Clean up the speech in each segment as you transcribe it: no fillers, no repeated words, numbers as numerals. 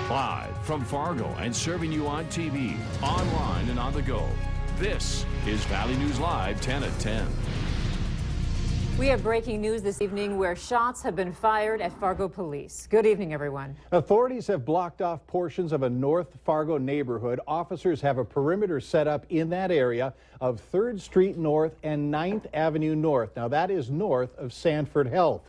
Live from Fargo and serving you on TV, online, and on the go. This is Valley News Live 10 at 10. We have breaking news this evening where shots have been fired at Fargo Police. Good evening, everyone. Authorities have blocked off portions of a North Fargo neighborhood. Officers have a perimeter set up in that area of 3rd Street North and 9th Avenue North. Now, that is north of Sanford Health.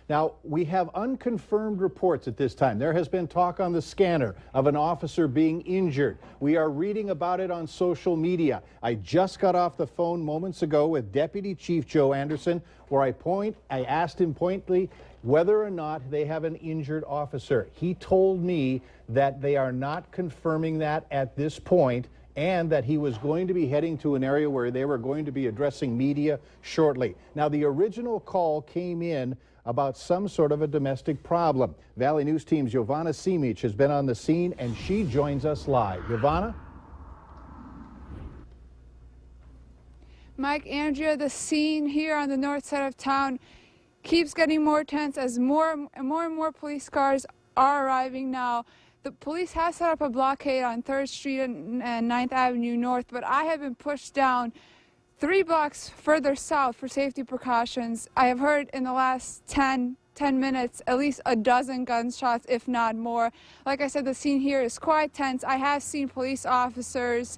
Now, we have unconfirmed reports at this time. There has been talk on the scanner of an officer being injured. We are reading about it on social media. I just got off the phone moments ago with Deputy Chief Joe Anderson, where I asked him pointedly whether or not they have an injured officer. He told me that they are not confirming that at this point, and that he was going to be heading to an area where they were going to be addressing media shortly. Now, the original call came in about some sort of a domestic problem. Valley News Team's Giovanna Simic has been on the scene, and she joins us live. Giovanna? Mike, Andrea, the scene here on the north side of town keeps getting more tense as more and more police cars are arriving now. The police have set up a blockade on 3rd Street and 9th Avenue North, but I have been pushed down 3 blocks further south for safety precautions. I have heard in the last 10 minutes at least a dozen gunshots, if not more. Like I said, the scene here is quite tense. I have seen police officers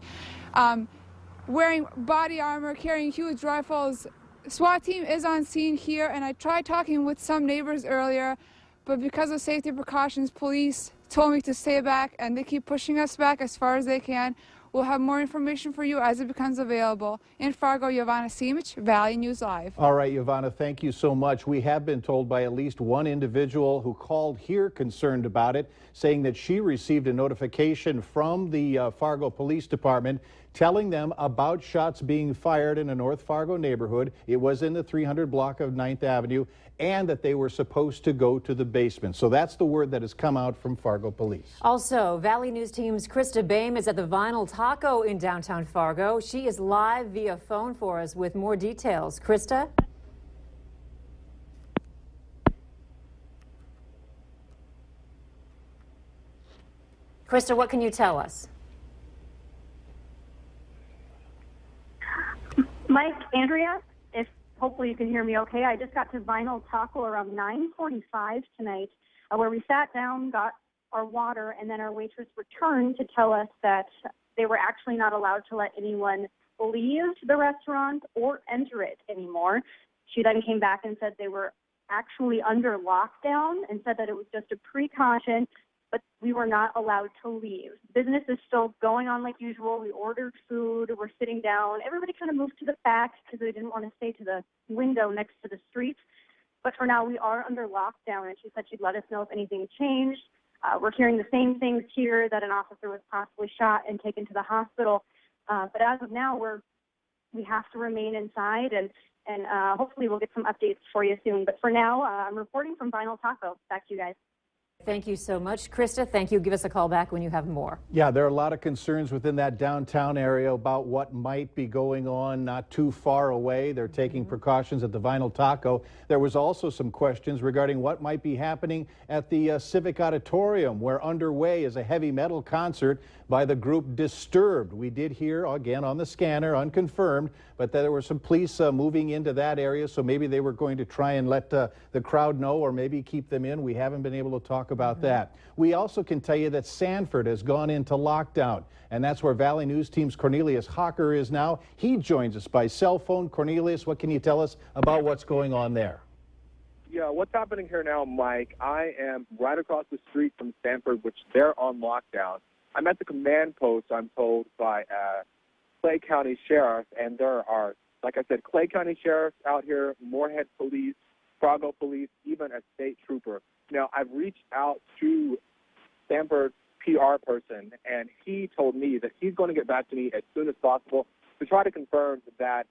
wearing body armor, carrying huge rifles. SWAT team is on scene here, and I tried talking with some neighbors earlier, but because of safety precautions, police told me to stay back, and they keep pushing us back as far as they can. We'll have more information for you as it becomes available. In Fargo, Giovanna Simic, Valley News Live. All right, Giovanna, thank you so much. We have been told by at least one individual who called here concerned about it, saying that she received a notification from the Fargo Police Department telling them about shots being fired in a North Fargo neighborhood. It was in the 300 block of 9th Avenue, and that they were supposed to go to the basement. So that's the word that has come out from Fargo Police. Also, Valley News Team's Krista Boehm is at the Vinyl Taco in downtown Fargo. She is live via phone for us with more details. Krista? Krista, what can you tell us? Mike, Andrea, if hopefully you can hear me okay. I just got to Vinyl Taco around 9:45 tonight, where we sat down, got our water, and then our waitress returned to tell us that they were actually not allowed to let anyone leave the restaurant or enter it anymore. She then came back and said they were actually under lockdown and said that it was just a precaution, but we were not allowed to leave. Business is still going on like usual. We ordered food. We're sitting down. Everybody kind of moved to the back because they didn't want to stay to the window next to the street. But for now, we are under lockdown, and she said she'd let us know if anything changed. We're hearing the same things here, that an officer was possibly shot and taken to the hospital. But as of now, we have to remain inside, and hopefully we'll get some updates for you soon. But for now, I'm reporting from Vinyl Taco. Back to you guys. Thank you so much, Krista. Thank you. Give us a call back when you have more. Yeah, there are a lot of concerns within that downtown area about what might be going on not too far away. They're taking precautions at the Vinyl Taco. There was also some questions regarding what might be happening at the Civic Auditorium, where underway is a heavy metal concert by the group Disturbed. We did hear, again, on the scanner, unconfirmed, but there were some police moving into that area, so maybe they were going to try and let the crowd know, or maybe keep them in. We haven't been able to talk about that. We also can tell you that Sanford has gone into lockdown, and that's where Valley News Team's Cornelius Hawker is now. He joins us by cell phone. Cornelius, what can you tell us about what's going on there? Yeah, what's happening here now, Mike? I am right across the street from Sanford, which they're on lockdown. I'm at the command post, I'm told, by Clay County Sheriff, and there are, like I said, Clay County Sheriff out here, Moorhead Police, Fargo Police, even a state trooper. Now, I've reached out to Sanford's PR person, and he told me that he's going to get back to me as soon as possible to try to confirm that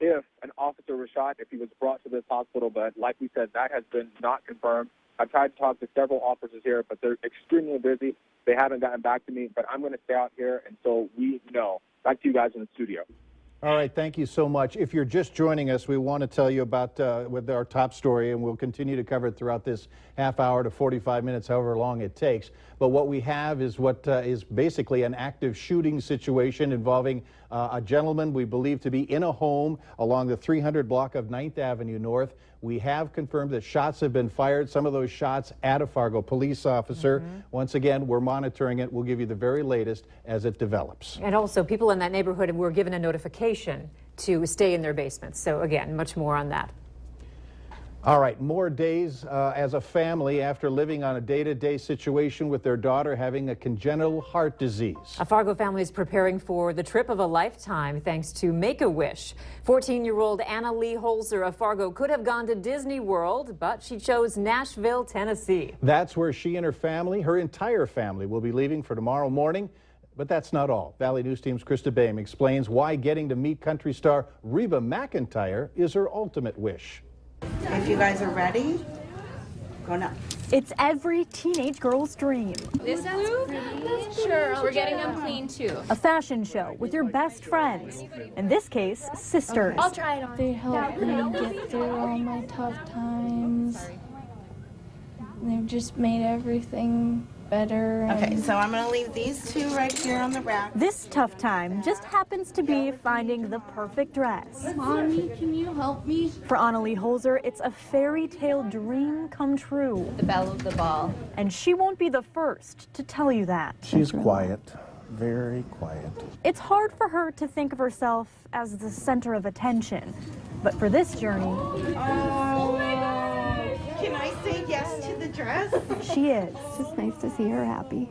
if an officer was shot, if he was brought to this hospital. But like we said, that has been not confirmed. I've tried to talk to several officers here, but they're extremely busy. They haven't gotten back to me, but I'm going to stay out here until we know. Back to you guys in the studio. All right, thank you so much. If you're just joining us, we want to tell you about with our top story, and we'll continue to cover it throughout this half hour to 45 minutes, however long it takes. but what we have is what is basically an active shooting situation involving a gentleman we believe to be in a home along the 300 block of 9th Avenue North. We have confirmed that shots have been fired, some of those shots at a Fargo police officer. Once again, we're monitoring it. We'll give you the very latest as it develops. And also, people in that neighborhood were given a notification to stay in their basements. So again, much more on that. All right, more days as a family after living on a day-to-day situation with their daughter having a congenital heart disease. A Fargo family is preparing for the trip of a lifetime thanks to Make-A-Wish. 14-year-old Anna Lee Holzer of Fargo could have gone to Disney World, but she chose Nashville, Tennessee. That's where she and her family, her entire family, will be leaving for tomorrow morning. But that's not all. Valley News Team's Krista Boehm explains why getting to meet country star Reba McEntire is her ultimate wish. If you guys are ready, go nuts. It's every teenage girl's dream. This blue? Sure, we're getting them clean too. A fashion show with your best friends. In this case, sisters. I'll try it on. They helped me get through all my tough times. They've just made everything better. Okay, so I'm going to leave these two right here on the rack. This tough time just happens to be finding the perfect dress. Mommy, can you help me? For Anna Lee Holzer, it's a fairy tale dream come true. The belle of the ball. And she won't be the first to tell you that. She's quiet, very quiet. It's hard for her to think of herself as the center of attention. But for this journey, Can I say yes to the dress? she is. It's just nice to see her happy.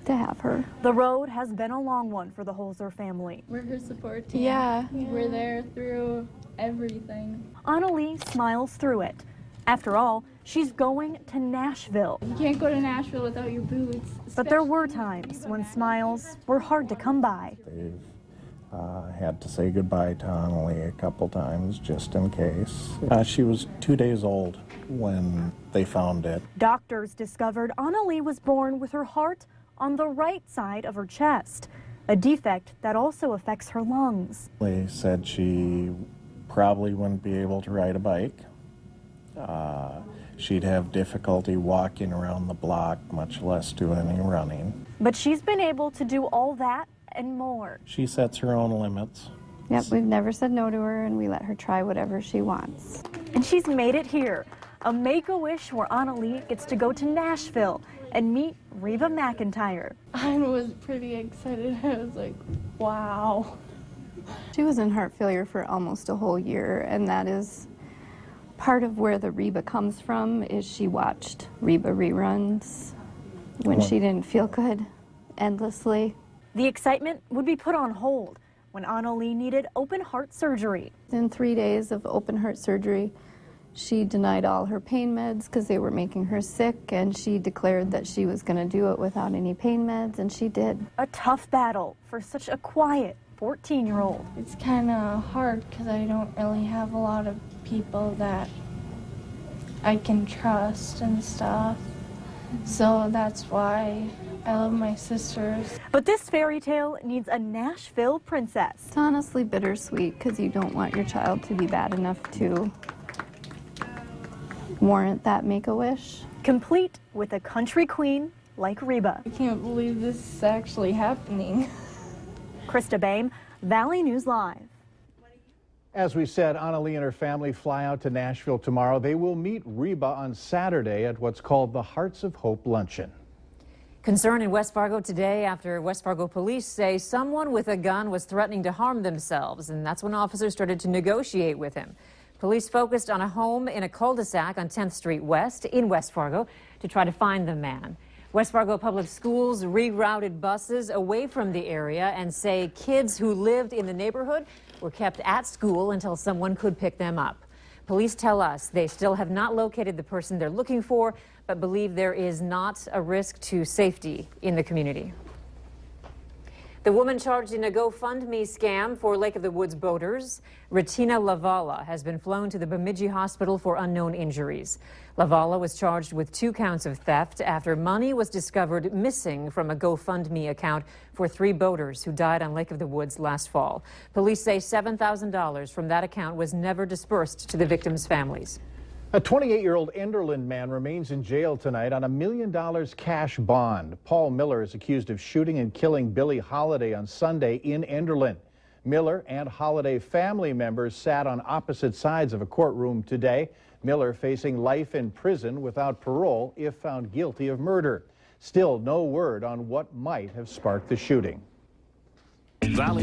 To have her. The road has been a long one for the Holzer family. We're her support team. Yeah. We're there through everything. Anna Lee smiles through it. After all, she's going to Nashville. You can't go to Nashville without your boots. But there were times when smiles were hard to come by. They've had to say goodbye to Annalie a couple times just in case. She was 2 days old when they found it. Doctors discovered Anna Lee was born with her heart on the right side of her chest, a defect that also affects her lungs. They said she probably wouldn't be able to ride a bike. She'd have difficulty walking around the block, much less do any running. But she's been able to do all that and more. She sets her own limits. Yep, we've never said no to her, and we let her try whatever she wants. And she's made it here, a Make-A-Wish where Anna Lee gets to go to Nashville and meet Reba McEntire. I was pretty excited. I was like, wow. She was in heart failure for almost a whole year, and that is part of where the Reba comes from, is she watched Reba reruns when she didn't feel good endlessly. The excitement would be put on hold when Anna Lee needed open heart surgery. In 3 days of open heart surgery, she denied all her pain meds because they were making her sick, and she declared that she was going to do it without any pain meds, and she did. A tough battle for such a quiet 14-year-old. It's kind of hard because I don't really have a lot of people that I can trust and stuff. So that's why I love my sisters. But this fairy tale needs a Nashville princess. It's honestly bittersweet because you don't want your child to be bad enough to warrant that Make-A-Wish. Complete with a country queen like Reba. I can't believe this is actually happening. Krista Boehm, Valley News Live. As we said, Anna Lee and her family fly out to Nashville tomorrow. They will meet Reba on Saturday at what's called the Hearts of Hope Luncheon. Concern in West Fargo today after West Fargo police say someone with a gun was threatening to harm themselves, and that's when officers started to negotiate with him. Police focused on a home in a cul-de-sac on 10th Street West in West Fargo to try to find the man. West Fargo Public Schools rerouted buses away from the area and say kids who lived in the neighborhood were kept at school until someone could pick them up. Police tell us they still have not located the person they're looking for, but believe there is not a risk to safety in the community. The woman charged in a GoFundMe scam for Lake of the Woods boaters, Retina Lavala, has been flown to the Bemidji Hospital for unknown injuries. Lavala was charged with 2 counts of theft after money was discovered missing from a GoFundMe account for 3 boaters who died on Lake of the Woods last fall. Police say $7,000 from that account was never dispersed to the victims' families. A 28-year-old Enderlin man remains in jail tonight on $1 million cash bond. Paul Miller is accused of shooting and killing Billie Holiday on Sunday in Enderlin. Miller and Holiday family members sat on opposite sides of a courtroom today. Miller facing life in prison without parole if found guilty of murder. Still no word on what might have sparked the shooting. Valley